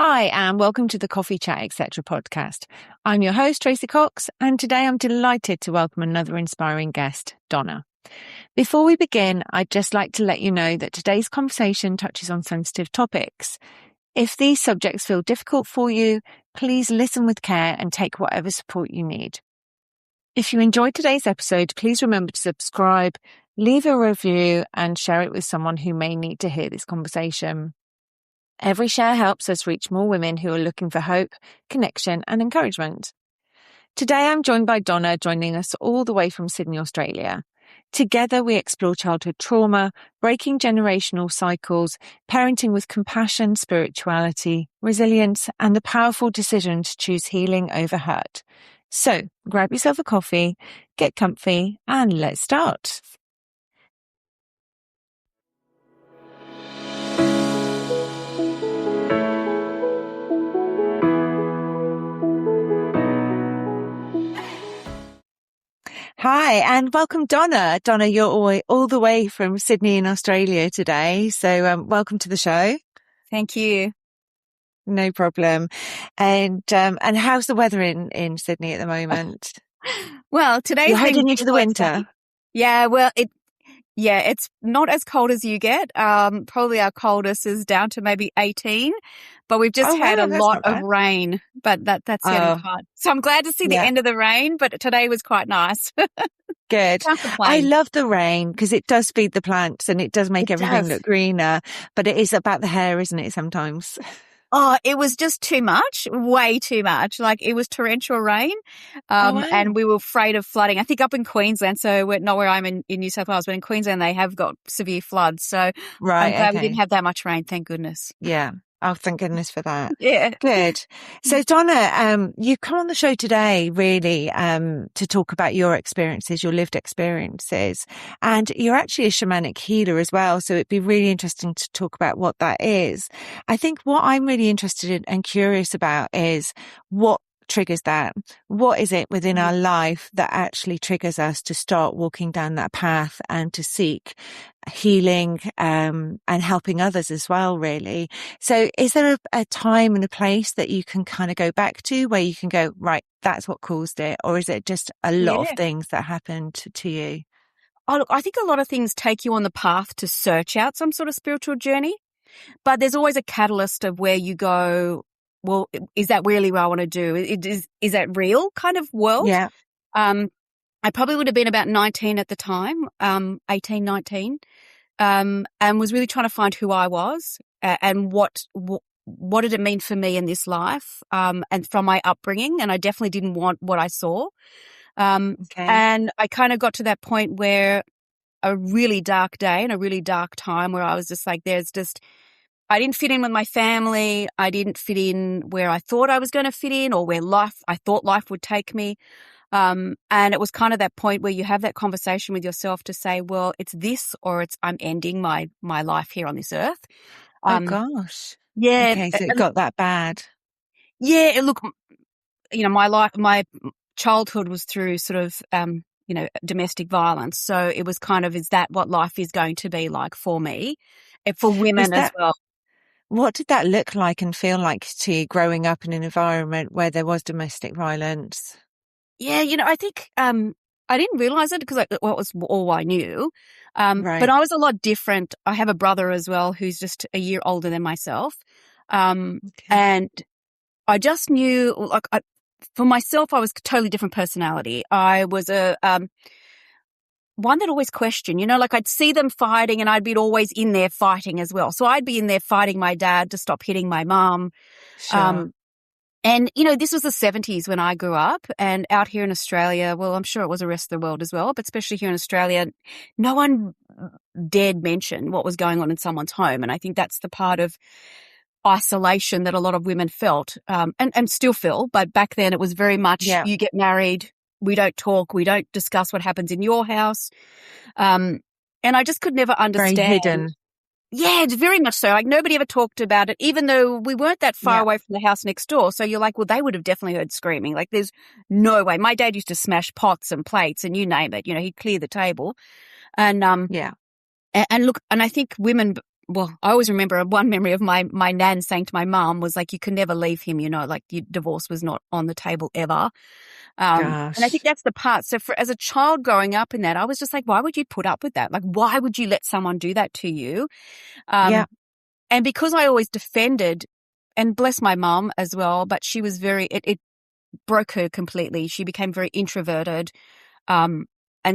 Hi, and welcome to the Coffee Chat Etc. podcast. I'm your host, Tracy Cox, and today I'm delighted to welcome another inspiring guest, Donna. Before we begin, I'd just like to let you know that today's conversation touches on sensitive topics. If these subjects feel difficult for you, please listen with care and take whatever support you need. If you enjoyed today's episode, please remember to subscribe, leave a review, and share it with someone who may need to hear this conversation. Every share helps us reach more women who are looking for hope, connection, and encouragement. Today, I'm joined by Donna, joining us all the way from Sydney, Australia. Together, we explore childhood trauma, breaking generational cycles, parenting with compassion, spirituality, resilience, and the powerful decision to choose healing over hurt. So, grab yourself a coffee, get comfy, and let's start. Hi, and welcome, Donna. Donna, you're all the way from Sydney in Australia today. So welcome to the show. Thank you. No problem. And how's the weather in Sydney at the moment? Well, today's You're heading into the winter. Yeah, well, it's not as cold as you get. Probably our coldest is down to maybe 18, but we've just had a lot of rain, but that's getting hard. So I'm glad to see the end of the rain, but today was quite nice. Good. I love the rain because it does feed the plants and it does make everything look greener, but it is about the hair, isn't it, sometimes? Oh, it was just too much, way too much. Like it was torrential rain, and we were afraid of flooding. I think up in Queensland, so we're not where I'm in New South Wales, but in Queensland they have got severe floods. So I'm glad we didn't have that much rain, thank goodness. Yeah. Oh, thank goodness for that. Yeah. Good. So Donna, you've come on the show today really to talk about your experiences, your lived experiences, and you're actually a shamanic healer as well. So it'd be really interesting to talk about what that is. I think what I'm really interested in and curious about is what triggers that. What is it within our life that actually triggers us to start walking down that path and to seek healing and helping others as well, really? So is there a time and a place that you can kind of go back to where you can go, right, that's what caused it? Or is it just a lot of things that happened to you? Oh, look, I think a lot of things take you on the path to search out some sort of spiritual journey, but there's always a catalyst of where you go, well, is that really what I want to do? Is that real kind of world? Yeah. I probably would have been about 19 at the time, 18, 19, and was really trying to find who I was and what did it mean for me in this life, and from my upbringing. And I definitely didn't want what I saw. And I kind of got to that point where a really dark day and a really dark time where I was just like, I didn't fit in with my family. I didn't fit in where I thought I was going to fit in or where I thought life would take me. And it was kind of that point where you have that conversation with yourself to say, well, it's this or I'm ending my life here on this earth. Oh, gosh. Yeah. Okay, so it got that bad. Yeah. Look, my childhood was through sort of, domestic violence. So it was kind of, is that what life is going to be like for me? For women as well. What did that look like and feel like to you growing up in an environment where there was domestic violence? Yeah, I think I didn't realize it because it was all I knew. Right. But I was a lot different. I have a brother as well who's just a year older than myself. And I just knew, for myself, I was a totally different personality. I was one that always questioned, I'd see them fighting and I'd be always in there fighting as well. So I'd be in there fighting my dad to stop hitting my mum. Sure. And, this was the 70s when I grew up, and out here in Australia, well, I'm sure it was the rest of the world as well, but especially here in Australia, no one dared mention what was going on in someone's home. And I think that's the part of isolation that a lot of women felt, and still feel. But back then it was very much, you get married, we don't talk, we don't discuss what happens in your house. And I just could never understand. Very hidden. Yeah, it's very much so. Like nobody ever talked about it, even though we weren't that far away from the house next door. So you're like, well, they would have definitely heard screaming. Like there's no way. My dad used to smash pots and plates and you name it. He'd clear the table. And and look, and I think women I always remember one memory of my nan saying to my mum was like, you can never leave him, like divorce was not on the table ever. And I think Gosh. that's the part. So as a child growing up in that, I was just like, why would you put up with that? Like, why would you let someone do that to you? Yeah. And because I always defended, and bless my mum as well, but she was it broke her completely. She became very introverted. And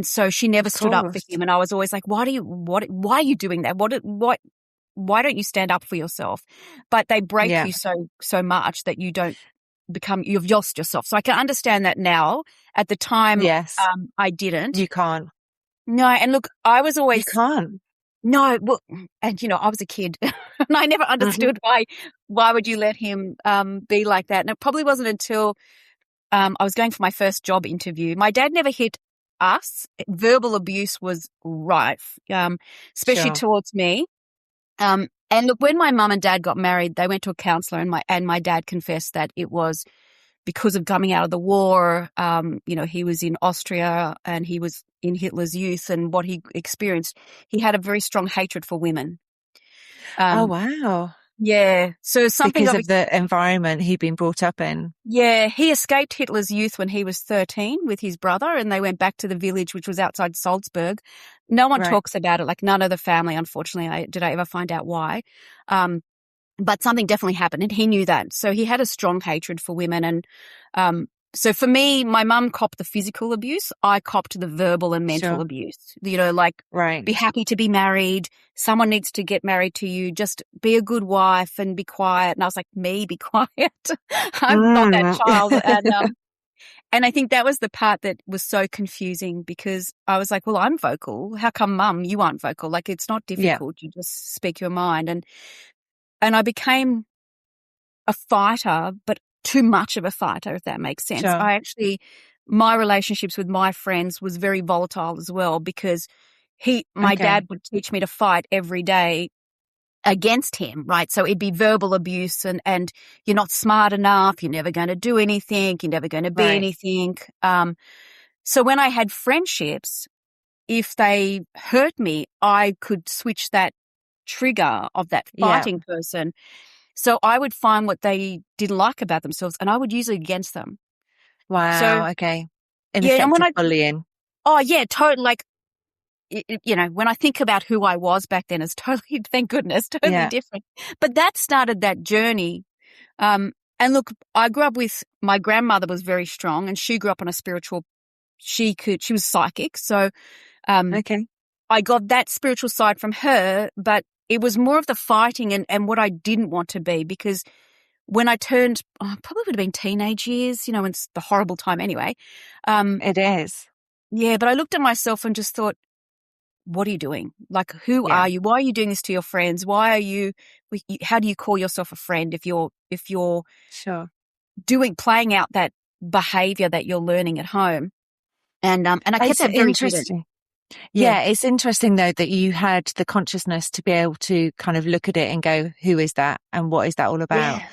so she never Of stood up for course. him. And I was always like, why are you doing that? Why don't you stand up for yourself? But they break Yeah. you so much that you've lost yourself. So I can understand that now. At the time, Yes. I didn't. You can't. No. And look, I was You always, can't. no, well, and I was a kid and I never understood why would you let him, be like that? And it probably wasn't until, I was going for my first job interview. My dad never hit us. Verbal abuse was rife, especially Sure. towards me. And look, when my mum and dad got married, they went to a counselor, and my dad confessed that it was because of coming out of the war. He was in Austria and he was in Hitler's Youth, and what he experienced, he had a very strong hatred for women. Oh, Um, wow. yeah. So something Because of of the environment he'd been brought up in. Yeah, he escaped Hitler's Youth when he was 13 with his brother, and they went back to the village, which was outside Salzburg. No one Right. talks about it, like none of the family, unfortunately. Did I ever find out why? But something definitely happened, and he knew that. So he had a strong hatred for women. And so for me, my mum copped the physical abuse. I copped the verbal and mental Sure. abuse. Like, Right. be happy to be married. Someone needs to get married to you. Just be a good wife and be quiet. And I was like, me, be quiet. I'm not that child. And I think that was the part that was so confusing, because I was like, well, I'm vocal. How come, mum, you aren't vocal? Like, it's not Yeah. difficult. You just speak your mind. And I became a fighter, but too much of a fighter, if that makes sense. Sure. My relationships with my friends was very volatile as well, because my Okay. dad would teach me to fight every day against him, right? So it'd be verbal abuse and you're not smart enough, you're never going to do anything, you're never going to be Right. anything. So when I had friendships, if they hurt me, I could switch that trigger of that Yeah. fighting person. So I would find what they didn't like about themselves and I would use it against them. So Wow. Okay. yeah, and Ineffective bullying. totally, like, when I think about who I was back then, it's totally, thank goodness, totally Yeah. different. But that started that journey. And look, I grew up with, my grandmother was very strong, and she grew up on a spiritual, she was psychic. So, Okay. I got that spiritual side from her, but it was more of the fighting and what I didn't want to be, because when I turned, probably would have been teenage years, it's the horrible time anyway. It is. Yeah, but I looked at myself and just thought, what are you doing? Like, who Yeah. are you? Why are you doing this to your friends? How do you call yourself a friend if you're Sure. playing out that behavior that you're learning at home? And I kept It's that very hidden. interesting. Yeah. Yeah, it's interesting though that you had the consciousness to be able to kind of look at it and go, who is that and what is that all about? Yeah.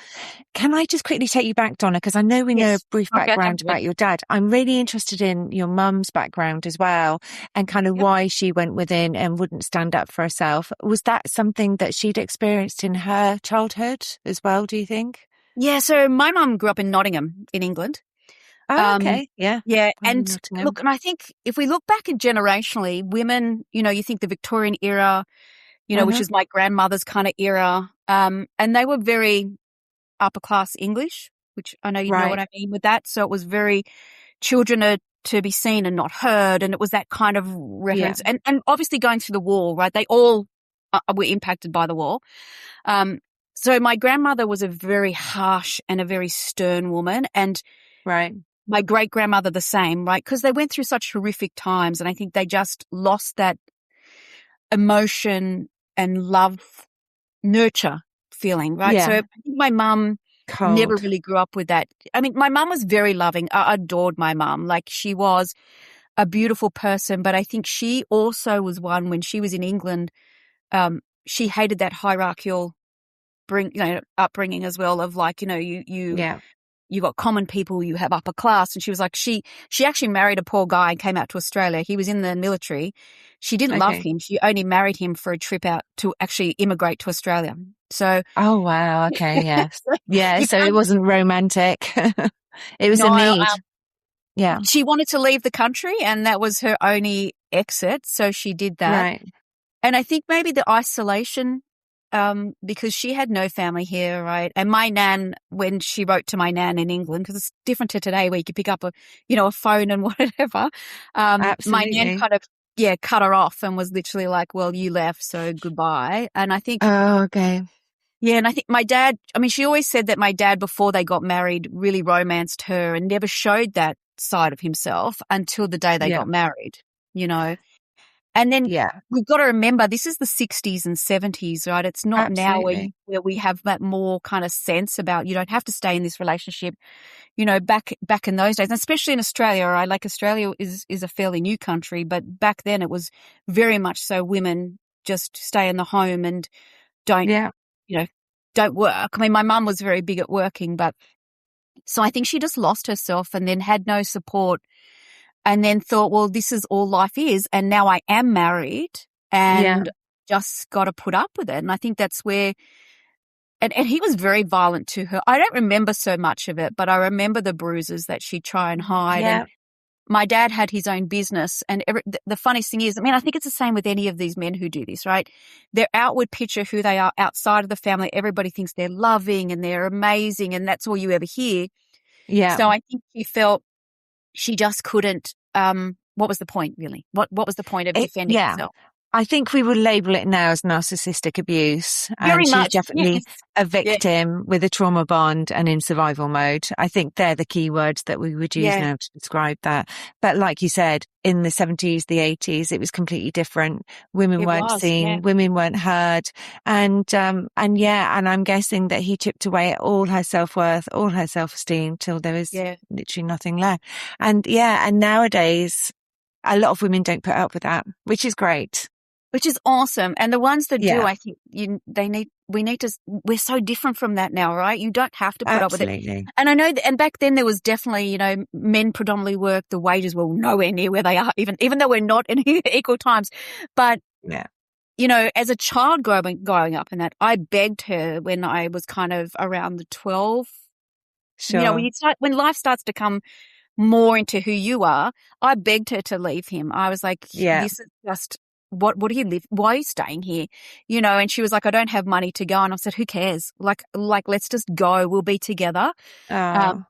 Can I just quickly take you back, Donna? Because I know we know a Yes. brief Okay. background about your dad. I'm really interested in your mum's background as well, and kind of Yep. why she went within and wouldn't stand up for herself. Was that something that she'd experienced in her childhood as well, do you think? Yeah. So my mum grew up in Nottingham in England. Oh, okay. Yeah. Yeah. I'm in And Nottingham. look, and I think if we look back at generationally, women, you think the Victorian era, which Uh-huh. is my grandmother's kind of era, and they were very upper class English, which I know you know what Right. I mean with that. So it was very, children are to be seen and not heard. And it was that kind of Yeah. reference. And obviously going through the war, right? They all were impacted by the war. So my grandmother was a very harsh and a very stern woman. And Right. my great grandmother the same, right? Because they went through such horrific times. And I think they just lost that emotion and love, nurture feeling, right? So Yeah. I think my mum never Cold. really grew up with that. I mean, my mum was very loving. I adored my mum. Like, she was a beautiful person, but I think she also was one, when she was in England, she hated that hierarchical upbringing as well, of like, you Yeah. you got common people, you have upper class. And she was like, she actually married a poor guy and came out to Australia. He was in the military. She didn't love Okay. him. She only married him for a trip out to actually immigrate to Australia. So, Oh, wow. Okay. Yes. so Yeah. you So it can't, wasn't romantic. It was a no, need. Yeah. she wanted to leave the country and that was her only exit. So she did that. Right. And I think maybe the isolation, because she had no family here, right? And my nan, when she wrote to my nan in England, because it's different to today where you could pick up a phone and whatever. My nan Absolutely. kind of, cut her off and was literally like, well, you left, so goodbye. And I think, Oh, okay. and I think my dad, I mean, she always said that my dad, before they got married, really romanced her and never showed that side of himself until the day they Yeah. got married, you know. And then Yeah. we've got to remember this is the 60s and 70s, right? It's not now Absolutely. where we have that more kind of sense about you don't have to stay in this relationship, back in those days, and especially in Australia, right? Like Australia is a fairly new country, but back then it was very much so women just stay in the home and don't, Yeah. don't work. I mean, my mum was very big at working, but so I think she just lost herself and then had no support and then thought, well, this is all life is. And now I am married Yeah. and just got to put up with it. And I think that's where, and he was very violent to her. I don't remember so much of it, but I remember the bruises that she'd try and hide. And Yeah. my dad had his own business. And the funniest thing is, I mean, I think it's the same with any of these men who do this, right? Their outward picture, who they are outside of the family, everybody thinks they're loving and they're amazing. And that's all you ever hear. Yeah. So I think she felt she just couldn't, what was the point really? What was the point of defending herself? I think we would label it now as narcissistic abuse. Very And she's much, definitely yes. a Yeah. victim with a trauma bond and in survival mode. I think they're the key words that we would use Yeah. now to describe that. But like you said, in the 70s, the 80s, it was completely different. Women It weren't was, seen, yeah. women weren't heard. And I'm guessing that he chipped away at all her self-worth, all her self-esteem till there was literally nothing left. And nowadays, a lot of women don't put up with that, which is great. Which is awesome. And the ones that do, Yeah. I think we're so different from that now, right? You don't have to put up with it. Absolutely. And I know and back then there was definitely, men predominantly worked, the wages were nowhere near where they are, even though we're not in equal times. But, Yeah. as a child growing up in that, I begged her when I was kind of around the 12, Sure. when life starts to come more into who you are, I begged her to leave him. I was like, Yeah. this is just, what do you live? Why are you staying here? And she was like, I don't have money to go. And I said, who cares? Like, let's just go. We'll be together. Oh.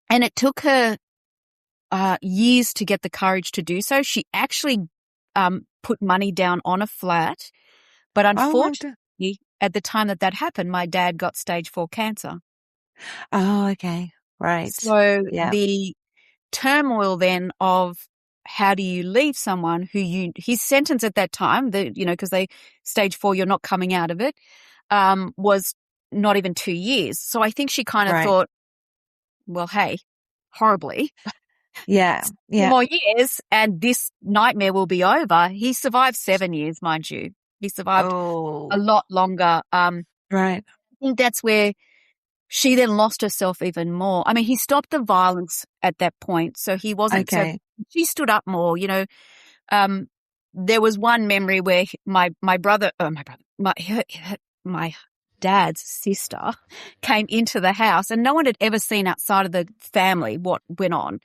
And it took her, years to get the courage to do so. She actually, put money down on a flat, but unfortunately, at the time that happened, my dad got stage 4 cancer. Oh, okay. Right. So Yeah. the turmoil then of how do you leave someone who his sentence at that time, because they stage 4, you're not coming out of it, was not even 2 years. So I think she kind of thought, well, hey, horribly. Yeah. 2 more years and this nightmare will be over. He survived 7 years, mind you. He survived a lot longer. Right. I think that's where she then lost herself even more. I mean, he stopped the violence at that point, so he wasn't. Okay. So she stood up more. There was one memory where my dad's sister came into the house, and no one had ever seen outside of the family what went on.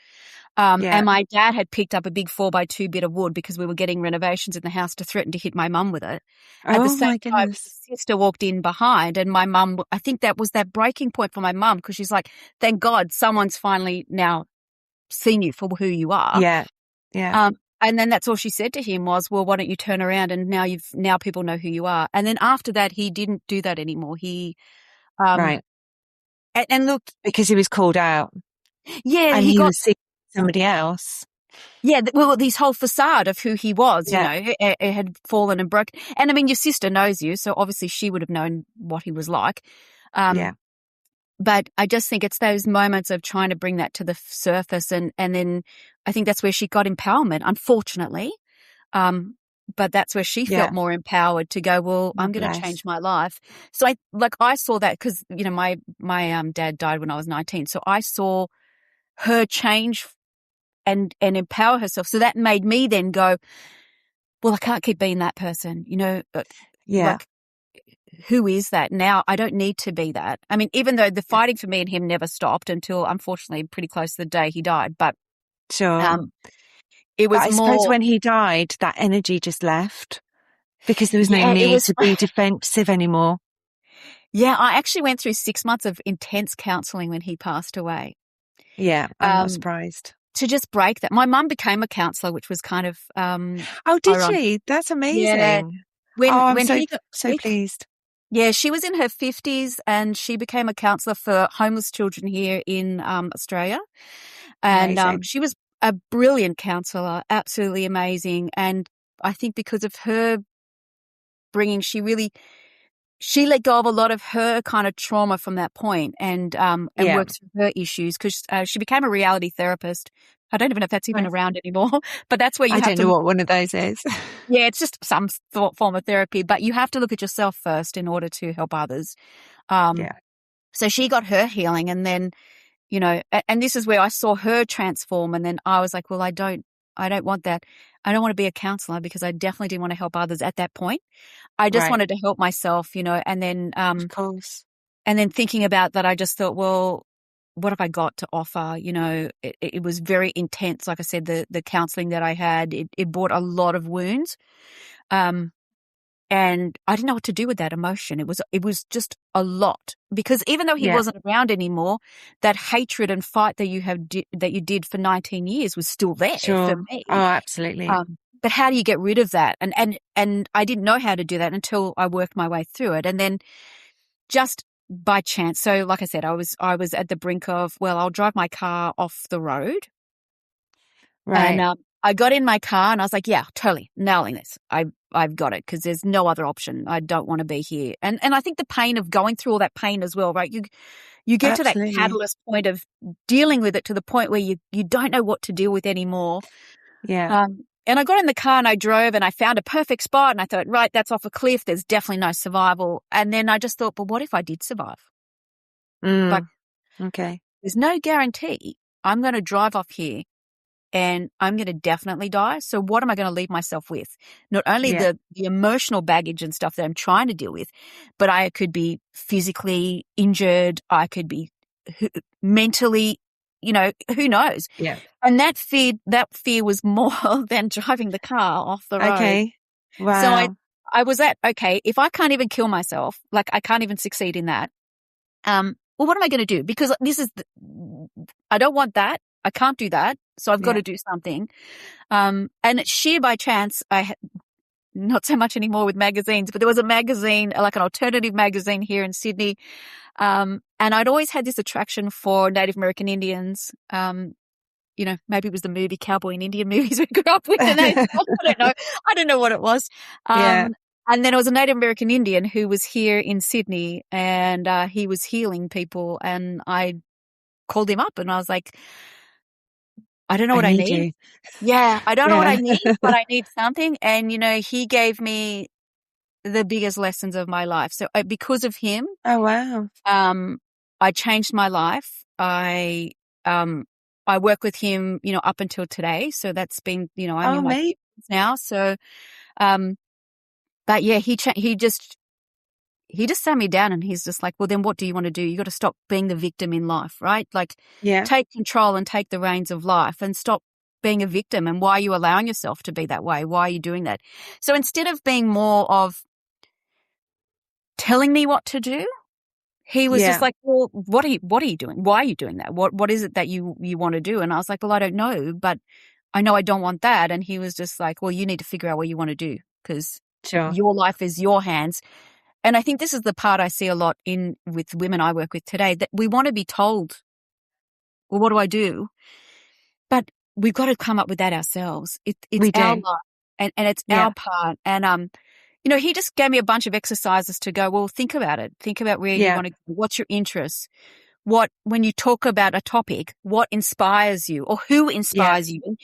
And my dad had picked up a big 4x2 bit of wood because we were getting renovations in the house to threaten to hit my mum with it. At the same time, his sister walked in behind and my mum, I think that was that breaking point for my mum because she's like, thank God someone's finally now seen you for who you are. Yeah. Yeah. And then that's all she said to him was, well, why don't you turn around and now people know who you are. And then after that, he didn't do that anymore. He, right. And look. Because he was called out. Yeah. And he was seeing somebody else. Yeah, well, this whole facade of who he was, it had fallen and broken. And I mean, your sister knows you, so obviously she would have known what he was like. But I just think it's those moments of trying to bring that to the surface. And then I think that's where she got empowerment, unfortunately. but that's where she felt more empowered to go, well, I'm going to change my life. So I saw that because, you know, my dad died when I was 19. So I saw her change and empower herself. So that made me then go, well, I can't keep being that person, you know, like, who is that now? I don't need to be that. I mean, even though the fighting for me and him never stopped until, unfortunately, pretty close to the day he died, but it was but I suppose when he died, that energy just left because there was no need to be defensive anymore. Yeah, I actually went through 6 months of intense counselling when he passed away. Yeah, I'm not surprised. To just break that. My mum became a counsellor, which was kind of oh, did she? That's amazing. Yeah. I'm so pleased. Yeah, she was in her 50s and she became a counsellor for homeless children here in Australia. And she was a brilliant counsellor, absolutely amazing. And I think because of her bringing, she let go of a lot of her kind of trauma from that point and worked through her issues because she became a reality therapist. I don't even know if that's even around anymore, but that's where you have to. I don't know what one of those is. Yeah, it's just some form of therapy, but you have to look at yourself first in order to help others. So she got her healing and then, you know, and this is where I saw her transform. And then I was like, well, I don't want that. I don't want to be a counselor because I definitely didn't want to help others at that point. I just wanted to help myself, you know, and then, of course. And then thinking about that, I just thought, well, what have I got to offer? You know, it was very intense. Like I said, the counselling that I had, it brought a lot of wounds. And I didn't know what to do with that emotion. It was just a lot because even though he wasn't around anymore, that hatred and fight that you did for 19 years was still there for me. Oh, absolutely. But how do you get rid of that? And I didn't know how to do that until I worked my way through it. And then just by chance. So like I said, I was at the brink of, well, I'll drive my car off the road. Right. And I got in my car and I was like, yeah, totally nailing this. I've got it because there's no other option. I don't want to be here. And I think the pain of going through all that pain as well, right? You get to that catalyst point of dealing with it to the point where you don't know what to deal with anymore. Yeah. And I got in the car and I drove and I found a perfect spot and I thought, right, that's off a cliff. There's definitely no survival. And then I just thought, well, what if I did survive? But there's no guarantee I'm going to drive off here and I'm going to definitely die. So what am I going to leave myself with? Not only the emotional baggage and stuff that I'm trying to deal with, but I could be physically injured. I could be mentally, you know, who knows? Yeah. And that fear was more than driving the car off the road. Okay. Wow. So I was okay, if I can't even kill myself, like I can't even succeed in that, well, what am I going to do? Because I don't want that. I can't do that. So I've got to do something. And it's sheer by chance, not so much anymore with magazines, but there was a magazine, like an alternative magazine here in Sydney. And I'd always had this attraction for Native American Indians. You know, maybe it was the movie Cowboy and Indian movies we grew up with. And I don't know. I don't know what it was. And then it was a Native American Indian who was here in Sydney and he was healing people. And I called him up and I was like, I don't know what I need. Yeah, I don't know what I need, but I need something. And, you know, he gave me the biggest lessons of my life. So because of him, oh, wow. I changed my life. I work with him, you know, up until today. So that's been, you know, I'm in my 50s now. So, but yeah, he just sat me down and he's just like, well, then what do you want to do? You got to stop being the victim in life, right? Like take control and take the reins of life and stop being a victim. And why are you allowing yourself to be that way? Why are you doing that? So instead of being more of telling me what to do, he was just like, well, what are you doing? Why are you doing that? What is it that you want to do? And I was like, well, I don't know, but I know I don't want that. And he was just like, well, you need to figure out what you want to do because your life is your hands. And I think this is the part I see a lot with women I work with today, that we want to be told, well, what do I do? But we've got to come up with that ourselves. It's our life and it's our part. And, you know, he just gave me a bunch of exercises to go, well, think about it. Think about where you want to go. What's your interests? When you talk about a topic, what inspires you or who inspires you?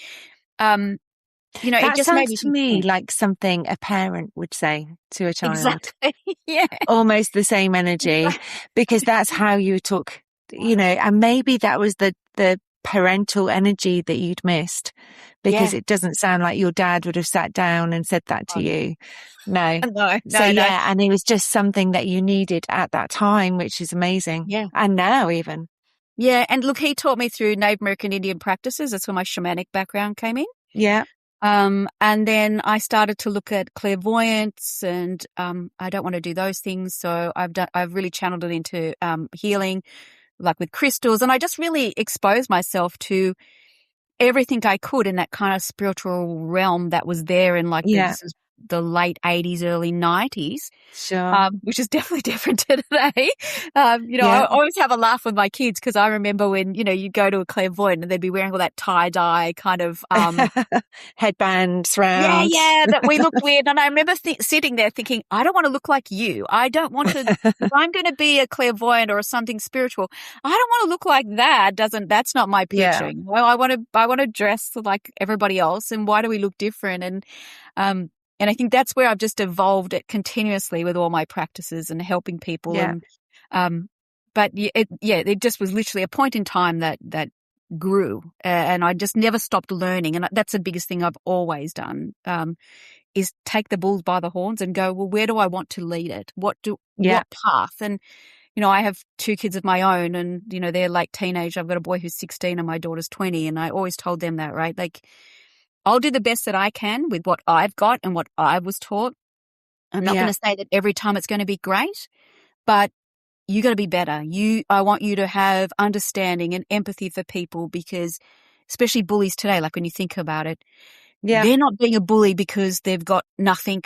It That just made sounds me to think, me like something a parent would say to a child. exactly. Yeah. Almost the same energy, because that's how you talk, and maybe that was the parental energy that you'd missed, because Yeah. it doesn't sound like your dad would have sat down and said that Oh, to no. you. No. No, So no, no. yeah, and it was just something that you needed at that time, which is amazing. Yeah. And now even. Yeah. And look, he taught me through Native American Indian practices. That's where my shamanic background came in. Yeah. And then I started to look at clairvoyance, and I don't want to do those things. So I've really channeled it into healing, like with crystals. And I just really exposed myself to everything I could in that kind of spiritual realm that was there in Yeah. this is the late 80s, early 90s. Sure. Which is definitely different to today. I Yeah. always have a laugh with my kids because I remember when, you go to a clairvoyant and they'd be wearing all that tie-dye kind of, Headbands round. yeah, that we looked weird. And I remember sitting there thinking, I don't want to look like you. I don't want to, if I'm going to be a clairvoyant or something spiritual, I don't want to look like that. That's not my Yeah. picture. I want to dress like everybody else. And why do we look different? And I think that's where I've just evolved it continuously with all my practices and helping people. Yeah. But it just was literally a point in time that grew, and I just never stopped learning. And that's the biggest thing I've always done, is take the bulls by the horns and go, well, where do I want to lead it? What path? And, I have 2 kids of my own, and, they're late teenage. I've got a boy who's 16 and my daughter's 20. And I always told them that, right? Like, I'll do the best that I can with what I've got and what I was taught. I'm not going to say that every time it's going to be great, but you got to be better. I want you to have understanding and empathy for people, because especially bullies today, like when you think about it, they're not being a bully because they've got nothing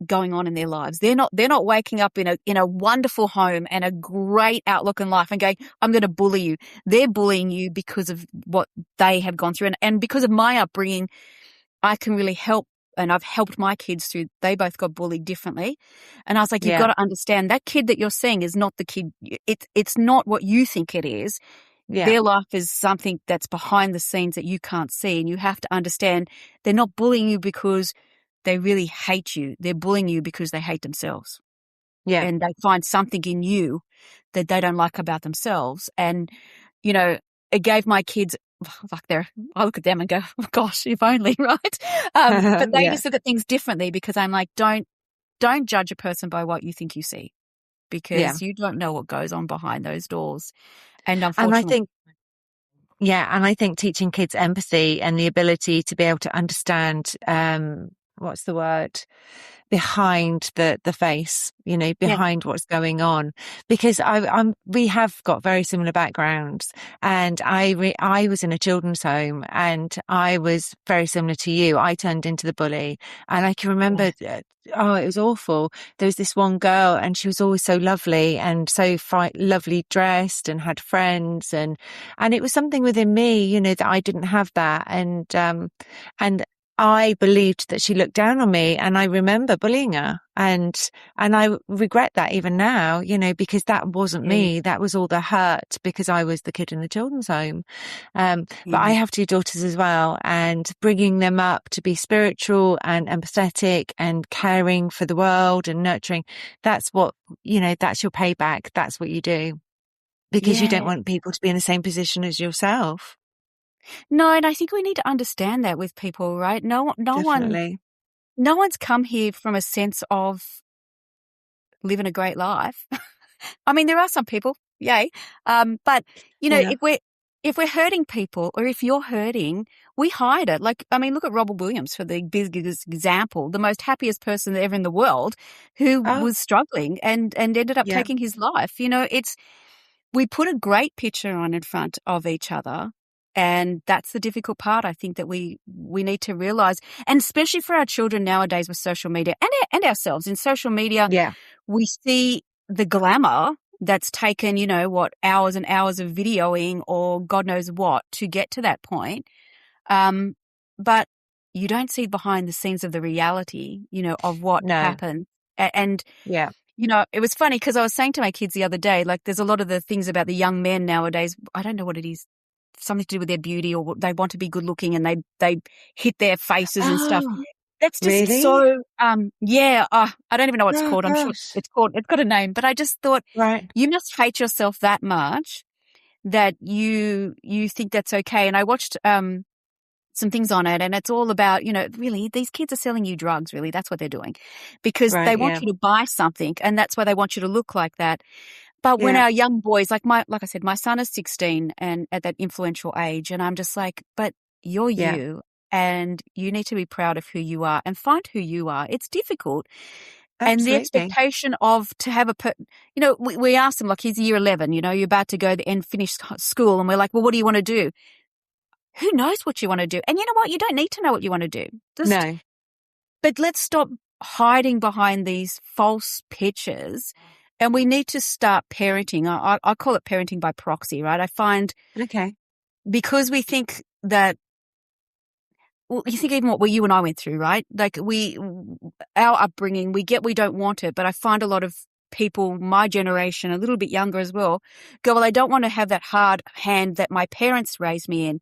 going on in their lives. They're not waking up in a wonderful home and a great outlook in life and going, I'm going to bully you. They're bullying you because of what they have gone through. And because of my upbringing, I can really help. And I've helped my kids through, they both got bullied differently. And I was like, you've got to understand that kid that you're seeing is not the kid. It's not what you think it is. Yeah. Their life is something that's behind the scenes that you can't see. And you have to understand they're not bullying you because they really hate you. They're bullying you because they hate themselves. Yeah. And they find something in you that they don't like about themselves. And, it gave my kids, I look at them and go, oh, gosh, if only, right? But they just look at things differently, because I'm like, don't judge a person by what you think you see, because you don't know what goes on behind those doors. And unfortunately, and I think teaching kids empathy and the ability to be able to understand, what's the word? Behind the face, behind what's going on, because we have got very similar backgrounds, and I was in a children's home, and I was very similar to you. I turned into the bully, and I can remember, it was awful. There was this one girl, and she was always so lovely and so lovely dressed and had friends, and it was something within me, that I didn't have that, and I believed that she looked down on me, and I remember bullying her, and I regret that even now, because that wasn't me. That was all the hurt because I was the kid in the children's home. But I have 2 daughters as well, and bringing them up to be spiritual and empathetic and caring for the world and nurturing. That's what, that's your payback. That's what you do, because you don't want people to be in the same position as yourself. No, and I think we need to understand that with people, right? No one's come here from a sense of living a great life. I mean, there are some people, yay. But if we're hurting people, or if you're hurting, we hide it. Like, I mean, look at Robert Williams for the biggest example, the most happiest person ever in the world, who was struggling and ended up taking his life. We put a great picture on in front of each other. And that's the difficult part, I think, that we need to realize. And especially for our children nowadays with social media and ourselves in social media, we see the glamour that's taken, hours and hours of videoing or God knows what to get to that point. But you don't see behind the scenes of the reality, of what happened. And it was funny because I was saying to my kids the other day, like, there's a lot of the things about the young men nowadays. I don't know what it is. something to do with their beauty, or they want to be good looking, and they hit their faces and stuff. Oh, That's just really? so, I don't even know what it's Oh, called. I'm sure gosh. it's got a name, but I just thought Right. you must hate yourself that much that you think that's okay. And I watched, some things on it, and it's all about, really, these kids are selling you drugs, really. That's what they're doing, because they Right. want Yeah. you to buy something, and that's why they want you to look like that. But when Yeah. our young boys, like I said, my son is 16 and at that influential age, and I'm just like, but you're Yeah. you, and you need to be proud of who you are and find who you are. It's difficult. And the Absolutely. expectation of to have we asked him, like, he's year 11, you're about to go and finish school. And we're like, well, what do you want to do? Who knows what you want to do? And you know what? You don't need to know what you want to do. No. But let's stop hiding behind these false pictures, and we need to start parenting. I call it parenting by proxy, right? I find Okay. because we think that, well, you think even what you and I went through, right? Like our upbringing, we don't want it, but I find a lot of people, my generation, a little bit younger as well, go, well, I don't want to have that hard hand that my parents raised me in,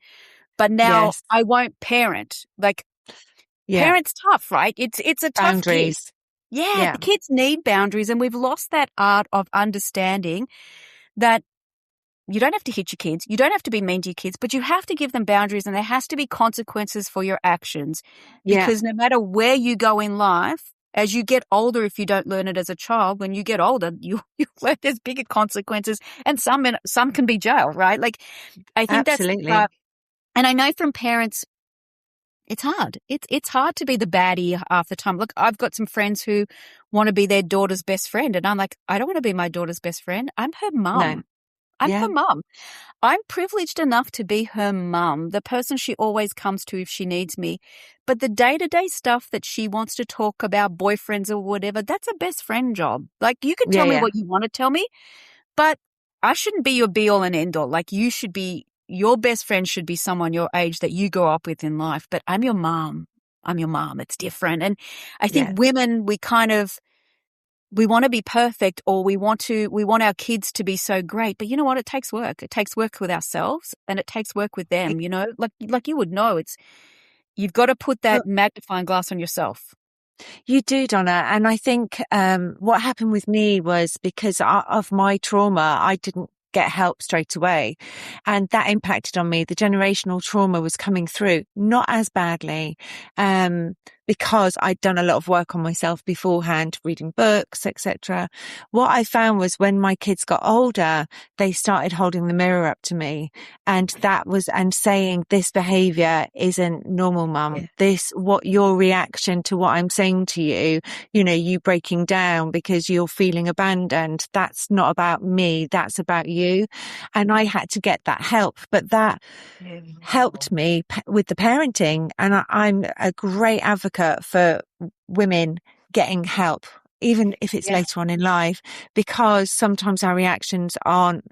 but now Yes. I won't parent. Like, Yeah. parents tough, right? It's a tough gig. Boundaries. Yeah, Yeah. the kids need boundaries, and we've lost that art of understanding that you don't have to hit your kids, you don't have to be mean to your kids, but you have to give them boundaries, and there has to be consequences for your actions, Yeah. because no matter where you go in life, as you get older, if you don't learn it as a child, when you get older, you learn there's bigger consequences, and some can be jail, right? Like, I think that's the Absolutely. part. And I know from parents, it's hard. It's hard to be the baddie half the time. Look, I've got some friends who want to be their daughter's best friend, and I'm like, I don't want to be my daughter's best friend. I'm her No. mum. I'm Yeah. her mum. I'm privileged enough to be her mum, the person she always comes to if she needs me. But the day-to-day stuff that she wants to talk about, boyfriends or whatever, that's a best friend job. Like, you can Yeah. tell me Yeah. what you want to tell me, but I shouldn't be your be-all and end-all. Like, your best friend should be someone your age that you grow up with in life. But I'm your mom. I'm your mom. It's different. And I Yeah. think women, we want to be perfect, or we want our kids to be so great. But you know what? It takes work. It takes work with ourselves, and it takes work with them, like you would know. You've got to put Well, that magnifying glass on yourself. you do, Donna. And I think what happened with me was because of my trauma, I didn't get help straight away. And that impacted on me. The generational trauma was coming through, not as badly, because I'd done a lot of work on myself beforehand, reading books, etc. What I found was when my kids got older, they started holding the mirror up to me, and saying, this behavior isn't normal, mum. Yeah. What your reaction to what I'm saying to you, you breaking down because you're feeling abandoned. That's not about me. That's about you. And I had to get that help, but that helped me with the parenting. And I'm a great advocate for women getting help, even if it's later on in life, because sometimes our reactions aren't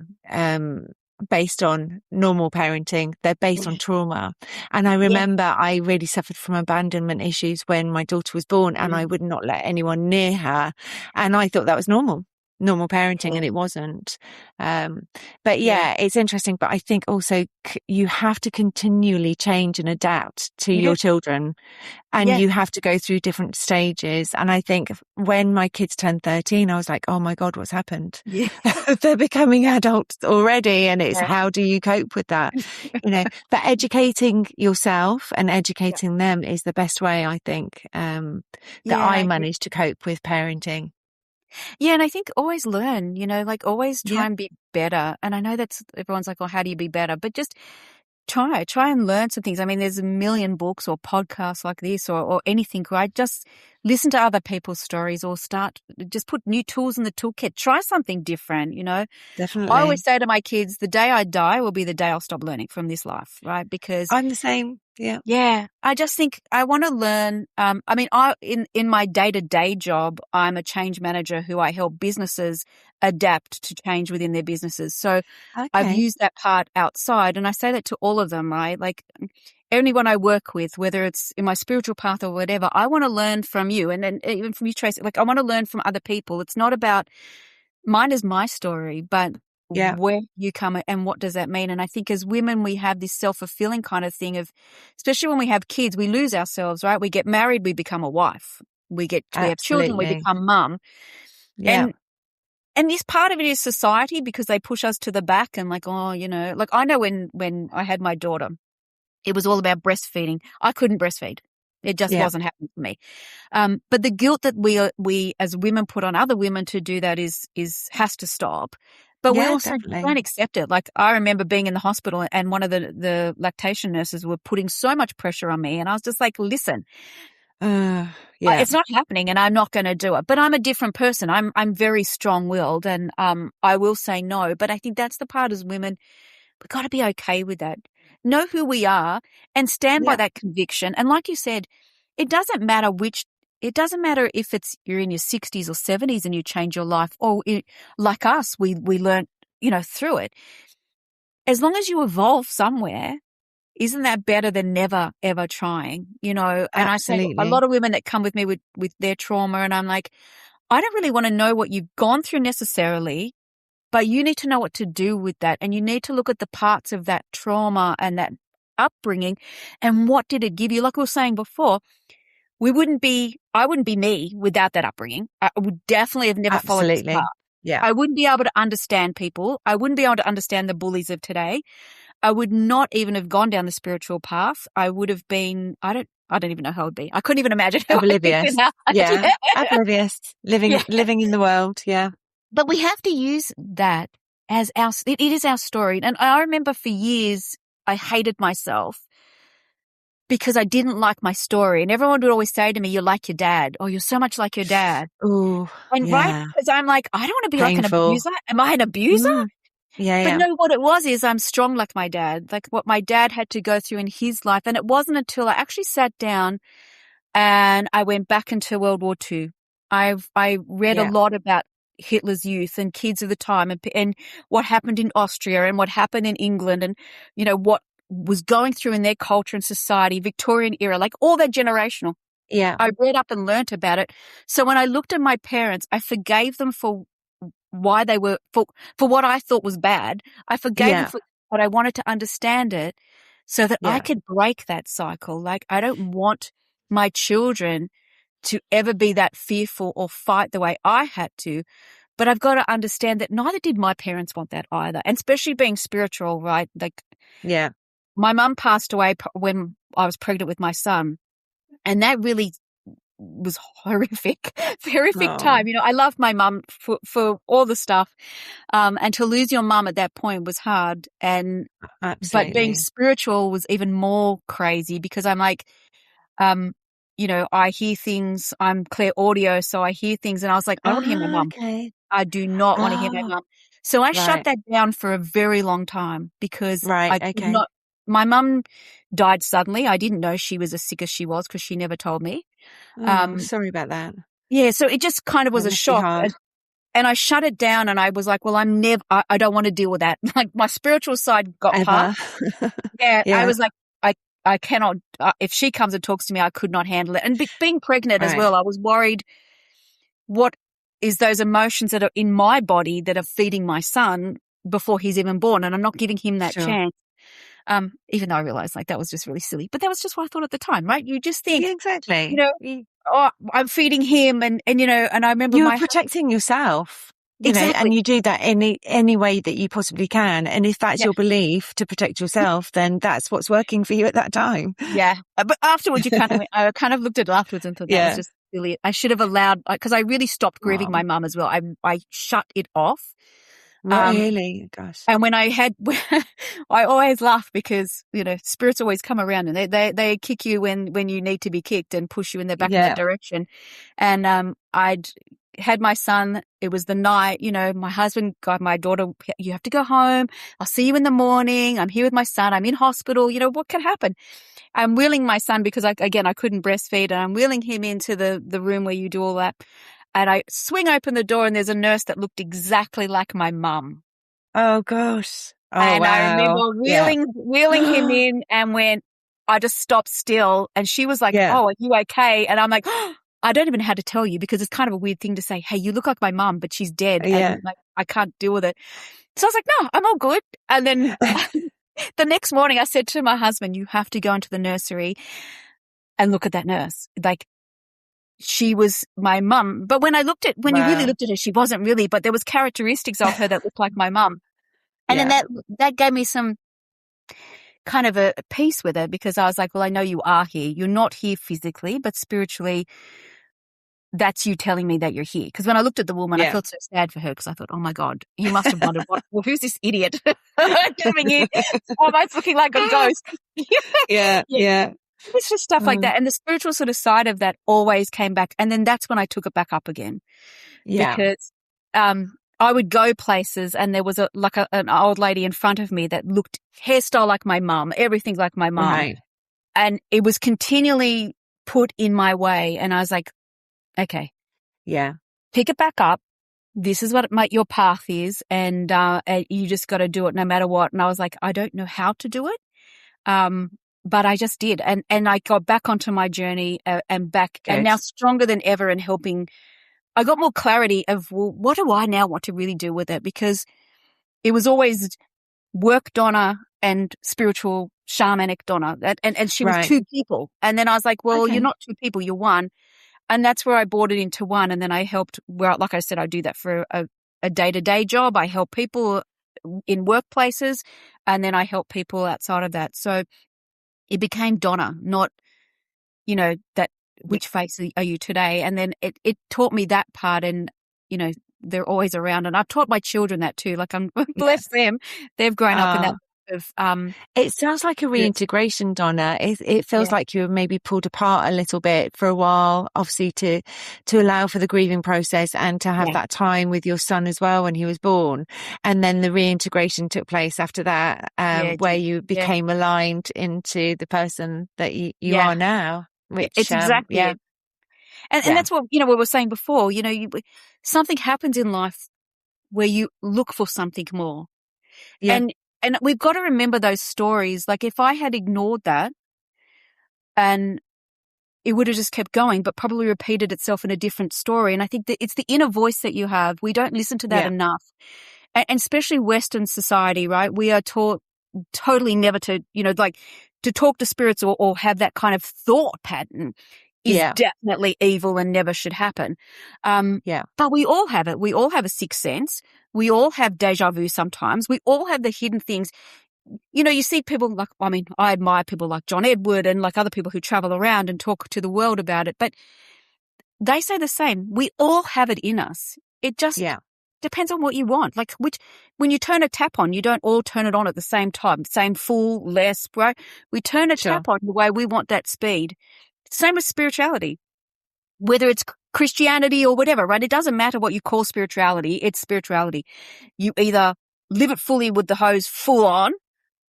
based on normal parenting. They're based on trauma. And I remember I really suffered from abandonment issues when my daughter was born, and I would not let anyone near her. And I thought that was normal parenting, and it wasn't. But it's interesting. But I think also you have to continually change and adapt to your children, and you have to go through different stages. And I think when my kids turned 13, I was like, oh my God, what's happened? Yeah. They're becoming adults already. And it's how do you cope with that? But educating yourself and educating them is the best way, I think, that I managed to cope with parenting. Yeah, and I think always learn, like always try Yeah. and be better. And I know everyone's like, well, how do you be better? But just try and learn some things. I mean, there's a million books or podcasts like this or anything, right? Just listen to other people's stories, or just put new tools in the toolkit. Try something different, Definitely. I always say to my kids, the day I die will be the day I'll stop learning from this life, right? Because I'm the same. Yeah. yeah, I just think I want to learn. I mean, in my day-to-day job, I'm a change manager who I help businesses adapt to change within their businesses. So I've Okay. used that part outside, and I say that to all of them, right? Like anyone I work with, whether it's in my spiritual path or whatever, I want to learn from you, and then even from you, Tracy. Like I want to learn from other people. It's not about mine is my story, but Yeah. where you come and what does that mean? And I think as women, we have this self-fulfilling kind of thing of, especially when we have kids, we lose ourselves, right? We get married, we become a wife. We have children, we Absolutely. become mum. Yeah. And this part of it is society, because they push us to the back and like, oh, you know, like I know when I had my daughter, it was all about breastfeeding. I couldn't breastfeed. It just wasn't happening for me. But the guilt that we as women put on other women to do that has to stop. But we also definitely. don't accept it. Like I remember being in the hospital and one of the lactation nurses were putting so much pressure on me, and I was just like, listen, it's not happening and I'm not going to do it. But I'm a different person. I'm very strong-willed, and I will say no. But I think that's the part as women, we've got to be okay with that. Know who we are and stand by that conviction. And like you said, it doesn't matter if you're in your 60s or 70s and you change your life, or like us, we learn, through it. As long as you evolve somewhere, isn't that better than never, ever trying, And I say a lot of women that come with me with their trauma, and I'm like, I don't really want to know what you've gone through necessarily, but you need to know what to do with that. And you need to look at the parts of that trauma and that upbringing and what did it give you? Like we were saying before, I wouldn't be me without that upbringing. I would definitely have never followed this path. Yeah. I wouldn't be able to understand people. I wouldn't be able to understand the bullies of today. I would not even have gone down the spiritual path. I would have been, I don't even know how I would be. I couldn't even imagine how oblivious. Yeah. Oblivious. Living in the world. Yeah. But we have to use that as it is our story. And I remember for years I hated myself because I didn't like my story. And everyone would always say to me, you're like your dad, or you're so much like your dad. Oh, and right, because I'm like, I don't want to be like an abuser. Am I an abuser? But no, what it was is I'm strong like my dad, like what my dad had to go through in his life. And it wasn't until I actually sat down and I went back into World War II. I read a lot about Hitler's youth and kids of the time and what happened in Austria and what happened in England and, what was going through in their culture and society, Victorian era, like all that generational. Yeah. I read up and learnt about it. So when I looked at my parents, I forgave them for why they were, for what I thought was bad. I forgave them but I wanted to understand it so that I could break that cycle. Like I don't want my children to ever be that fearful or fight the way I had to. But I've got to understand that neither did my parents want that either. And especially being spiritual, right? Like, my mum passed away when I was pregnant with my son. And that really was horrific time. I loved my mum for all the stuff. And to lose your mum at that point was hard. But being spiritual was even more crazy because I'm like, I hear things. I'm clairaudio, so I hear things, and I was like, I don't want to hear my mum. Okay. I do not want to hear my mum. So I shut that down for a very long time because I could not. My mum died suddenly. I didn't know she was as sick as she was because she never told me. Sorry about that. Yeah, so it just kind of was a shock. And I shut it down and I was like, well, I don't want to deal with that. Like my spiritual side got past. I was like, I cannot, if she comes and talks to me, I could not handle it. And being pregnant as well, I was worried what is those emotions that are in my body that are feeding my son before he's even born. And I'm not giving him that chance. Even though I realized like that was just really silly, but that was just what I thought at the time, right? You just think, exactly. I'm feeding him and I remember you were protecting yourself. And you do that any way that you possibly can. And if that's your belief to protect yourself, then that's what's working for you at that time. Yeah. But afterwards, I kind of looked at it afterwards and thought that was just silly. I should have allowed, because I really stopped grieving my mum as well. I shut it off. Really? Gosh. And when I always laugh because, spirits always come around and they kick you when you need to be kicked and push you in the back in that direction. And, I'd had my son, it was the night, my husband got my daughter, you have to go home. I'll see you in the morning. I'm here with my son. I'm in hospital. What could happen? I'm wheeling my son because I couldn't breastfeed and I'm wheeling him into the room where you do all that. And I swing open the door and there's a nurse that looked exactly like my mum. Oh gosh. Oh, and I remember wheeling him in and I just stopped still and she was like, oh, are you okay? And I'm like, I don't even know how to tell you because it's kind of a weird thing to say, hey, you look like my mum, but she's dead. And like, I can't deal with it. So I was like, no, I'm all good. And then the next morning I said to my husband, you have to go into the nursery and look at that nurse. Like, she was my mum. But when you really looked at her, she wasn't really, but there was characteristics of her that looked like my mum. And then that gave me some kind of a peace with her, because I was like, well, I know you are here. You're not here physically, but spiritually, that's you telling me that you're here. Because when I looked at the woman, I felt so sad for her, because I thought, oh my God, you must have wondered, who's this idiot coming in? Why am I looking like a ghost? Yeah. It's just stuff like that. And the spiritual sort of side of that always came back. And then that's when I took it back up again. Yeah. Because I would go places and there was an old lady in front of me that looked hairstyle like my mum, everything like my mum. Right. And it was continually put in my way. And I was like, okay. Yeah. Pick it back up. This is what your path is. And you just got to do it no matter what. And I was like, I don't know how to do it. But I just did. And I got back onto my journey and back. Good. And now stronger than ever in helping. I got more clarity of, well, what do I now want to really do with it? Because it was always work Donna and spiritual shamanic Donna. And she was two people. And then I was like, well, you're not two people, you're one. And that's where I brought it into one. And then I helped, like I said, I do that for a day-to-day job. I help people in workplaces, and then I help people outside of that. So it became Donna, not, that which face are you today? And then it taught me that part, and, they're always around. And I've taught my children that too. Like, I'm bless them. They've grown up in that. It sounds like a reintegration, Donna. It feels like you were maybe pulled apart a little bit for a while, obviously to allow for the grieving process and to have that time with your son as well when he was born. And then the reintegration took place after that, where you became aligned into the person that you are now. Which, it's exactly it. And that's what, what we were saying before, something happens in life where you look for something more. Yeah. And we've got to remember those stories. Like, if I had ignored that, and it would have just kept going, but probably repeated itself in a different story. And I think that it's the inner voice that you have. We don't listen to that enough. And especially Western society, right? We are taught totally never to, to talk to spirits or have that kind of thought pattern is definitely evil and never should happen. But we all have it. We all have a sixth sense. We all have deja vu sometimes. We all have the hidden things. You see people like, I admire people like John Edward and like other people who travel around and talk to the world about it. But they say the same. We all have it in us. It just depends on what you want. Like, when you turn a tap on, you don't all turn it on at the same time. Same full, less, right? We turn a tap on the way we want that speed. Same with spirituality, whether it's Christianity or whatever, right? It doesn't matter what you call spirituality. It's spirituality. You either live it fully with the hose full on,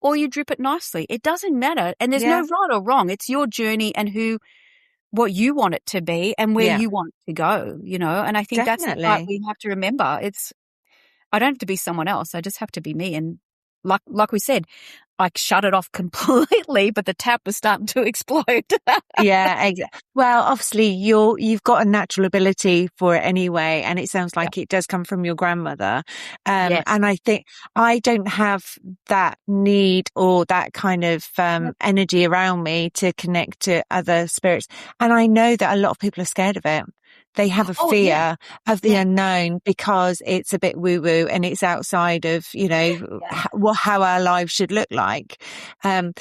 or you drip it nicely. It doesn't matter. And there's no right or wrong. It's your journey and what you want it to be and where you want it to go, and I think that's the part we have to remember. I don't have to be someone else. I just have to be me. And like we said, I shut it off completely, but the tap was starting to explode. Exactly. Well, obviously you've got a natural ability for it anyway, and it sounds like it does come from your grandmother. And I think I don't have that need or that kind of energy around me to connect to other spirits. And I know that a lot of people are scared of it. They have a fear of the unknown because it's a bit woo-woo and it's outside of, how our lives should look like. But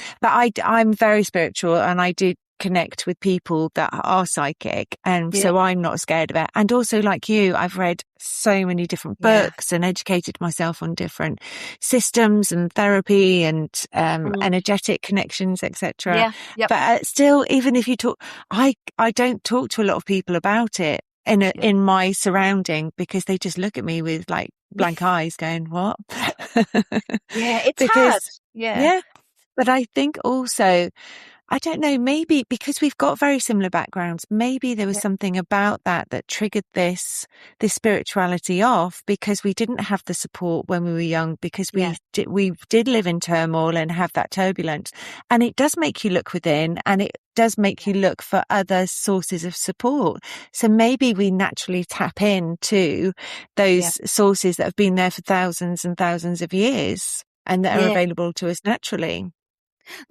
I'm very spiritual, and I do connect with people that are psychic. And so I'm not scared of it. And also, like you, I've read so many different books and educated myself on different systems and therapy and energetic connections, etc. But still, even if you talk, I don't talk to a lot of people about it in my surrounding, because they just look at me with like blank eyes going, what? It's hard. But I think also I don't know, maybe because we've got very similar backgrounds, maybe there was something about that triggered this spirituality off, because we didn't have the support when we were young, because we did live in turmoil and have that turbulence. And it does make you look within, and it does make you look for other sources of support. So maybe we naturally tap into those sources that have been there for thousands and thousands of years and that are available to us naturally.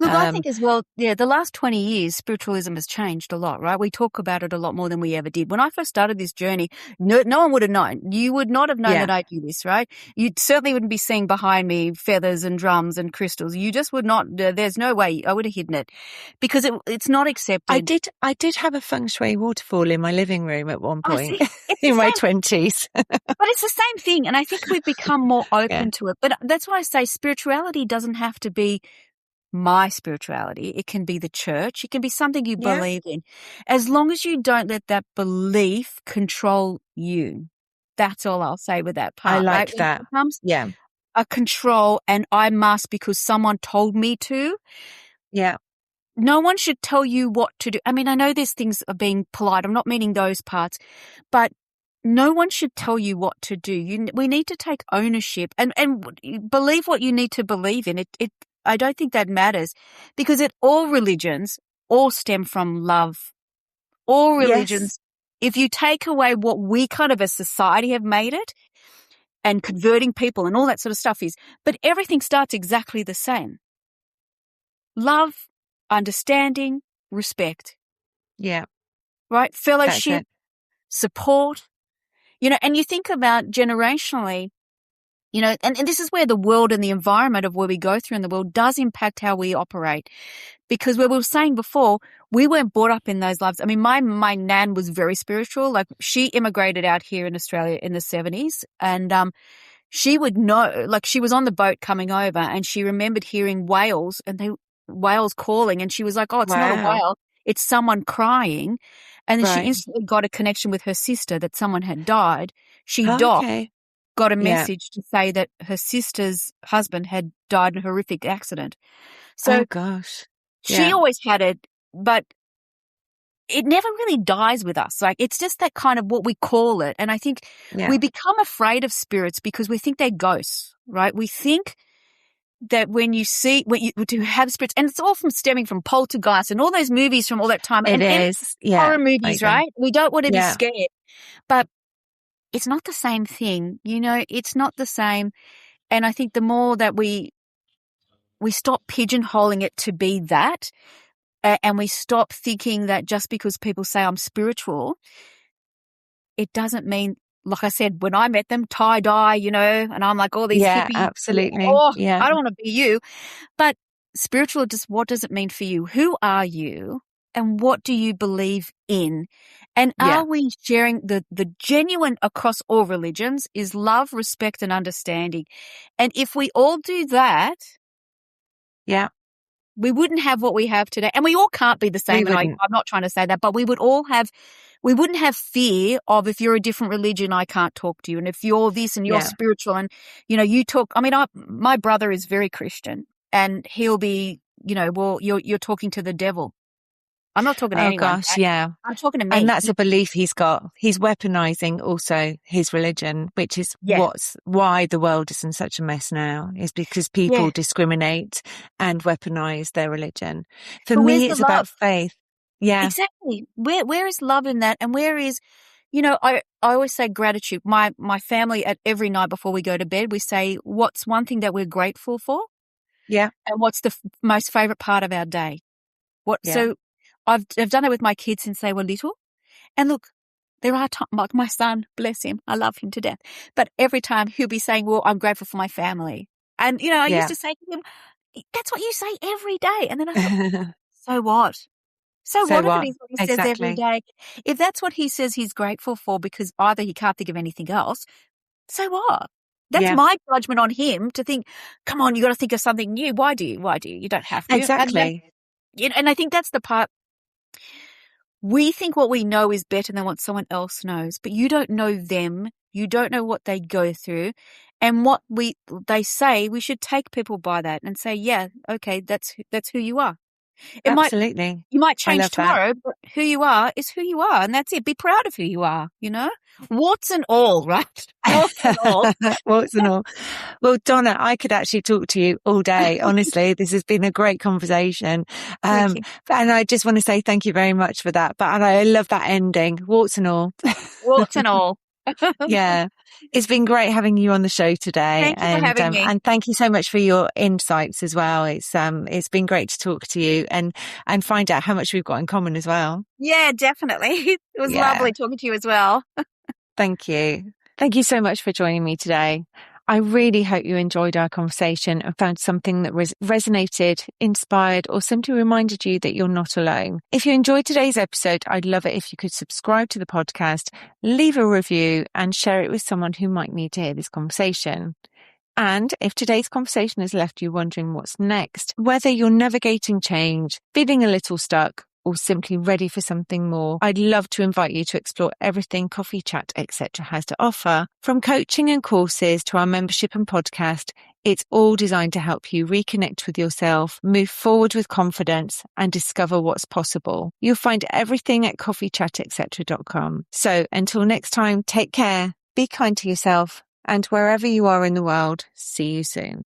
Look, I think as well, the last 20 years, spiritualism has changed a lot, right? We talk about it a lot more than we ever did. When I first started this journey, no one would have known. You would not have known that I do this, right? You certainly wouldn't be seeing behind me feathers and drums and crystals. You just would not, there's no way I would have hidden it, because it's not accepted. I did have a feng shui waterfall in my living room at one point in my 20s. But it's the same thing. And I think we've become more open to it. But that's why I say spirituality doesn't have to be my spirituality. It can be the church. It can be something you believe in. As long as you don't let that belief control you. That's all I'll say with that part. I like that. It becomes a control, and I must because someone told me to. Yeah. No one should tell you what to do. I mean, I know there's things of being polite. I'm not meaning those parts, but no one should tell you what to do. We need to take ownership and believe what you need to believe in. I don't think that matters, because all religions all stem from love. All religions, if you take away what we kind of as society have made it, and converting people and all that sort of stuff but everything starts exactly the same. Love, understanding, respect. Yeah. Right? Fellowship, support. And you think about generationally, and this is where the world and the environment of where we go through in the world does impact how we operate. Because where we were saying before, we weren't brought up in those lives. I mean, my nan was very spiritual. Like, she immigrated out here in Australia in the 70s, and she would know, like, she was on the boat coming over and she remembered hearing whales whales calling, and she was like, oh, it's not a whale, it's someone crying. And then she instantly got a connection with her sister that someone had died. She got a message to say that her sister's husband had died in a horrific accident. So she always had it, but it never really dies with us. Like, it's just that kind of what we call it. And I think we become afraid of spirits because we think they're ghosts, right? We think that when you have spirits, and it's all stemming from Poltergeist and all those movies from all that time. It is. Horror movies, right? We don't want to be scared. But it's not the same thing, it's not the same. And I think the more that we stop pigeonholing it to be that, and we stop thinking that just because people say I'm spiritual, it doesn't mean, like I said, when I met them, tie-dye, and I'm like all these hippies. Absolutely. I don't want to be you. But spiritual, just what does it mean for you? Who are you? And what do you believe in? And are we sharing the genuine across all religions is love, respect, and understanding. And if we all do that, we wouldn't have what we have today. And we all can't be the same. And I'm not trying to say that, but we wouldn't have fear of, if you're a different religion, I can't talk to you. And if you're this and you're spiritual and, you talk, I mean, my brother is very Christian, and he'll be, well, you're talking to the devil. I'm not talking to anyone. Oh gosh, right? I'm talking to me. And that's a belief he's got. He's weaponizing also his religion, which is why the world is in such a mess now, is because people discriminate and weaponize their religion. For me, it's about faith. Yeah. Exactly. Where is love in that? And where is, I always say gratitude. My family, at every night before we go to bed, we say, what's one thing that we're grateful for? Yeah. And what's the most favorite part of our day? So I've done it with my kids since they were little. And look, there are times, like my son, bless him, I love him to death. But every time he'll be saying, well, I'm grateful for my family. And, I used to say to him, that's what you say every day. And then I thought, so what? So what if it is what he says every day? If that's what he says he's grateful for because either he can't think of anything else, so what? That's my judgment on him to think, come on, you got to think of something new. Why do you? You don't have to. Exactly. And I think that's the part. We think what we know is better than what someone else knows, but you don't know them. You don't know what they go through. And what they say, we should take people by that and say, yeah, okay, that's who you are. Absolutely. You might I change love that. tomorrow, but who you are is who you are. And that's it. Be proud of who you are, warts and all, right? Warts and all. Warts and all. Well, Donna, I could actually talk to you all day. Honestly, this has been a great conversation. Thank you. And I just want to say thank you very much for that. But I love that ending. Warts and all. Warts and all. Yeah. It's been great having you on the show today. Thank you for having me. And thank you so much for your insights as well. It's been great to talk to you and find out how much we've got in common as well. Yeah, definitely. It was lovely talking to you as well. Thank you. Thank you so much for joining me today. I really hope you enjoyed our conversation and found something that resonated, inspired, or simply reminded you that you're not alone. If you enjoyed today's episode, I'd love it if you could subscribe to the podcast, leave a review, and share it with someone who might need to hear this conversation. And if today's conversation has left you wondering what's next, whether you're navigating change, feeling a little stuck, or simply ready for something more, I'd love to invite you to explore everything Coffee Chat, etc. has to offer. From coaching and courses to our membership and podcast, it's all designed to help you reconnect with yourself, move forward with confidence, and discover what's possible. You'll find everything at coffeechatecc.com. So until next time, take care, be kind to yourself, and wherever you are in the world, see you soon.